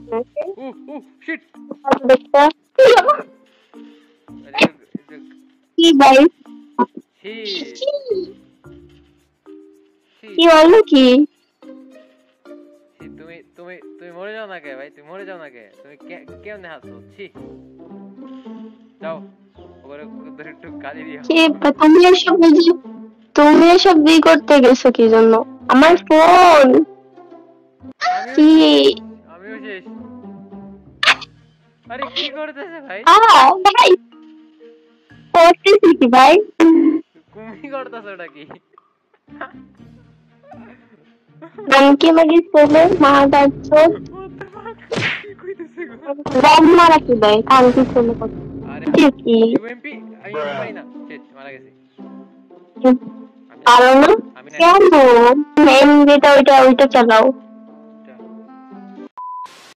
sheet দেখতে কি ভাই কি হলো কি তুমি তুমি তুমি মরে যাও না কে ভাই তুমি মরে যাও না কে তুমি কেমনে হাসছো ছি যাও ওরে ধরে একটু গালি দিও কি তুমি এসব বিয়ে করতে গেছো কি জন্য আমার ফোন কি আমিও শেষ আরে কি করতেছে ভাই ভাই করতেছি কি ভাই তুমি করতেছো ওটা কি আমাকে মাগি ফোনে মা যাচ্ছে কি কইতেছে গো রং মারা কি দেয় কালকে ফোনে কথা আরে কি ইউএমপি আমি পারি না শেট মারা গেছি পারো না কেন মেন যেটা ওইটা চালাও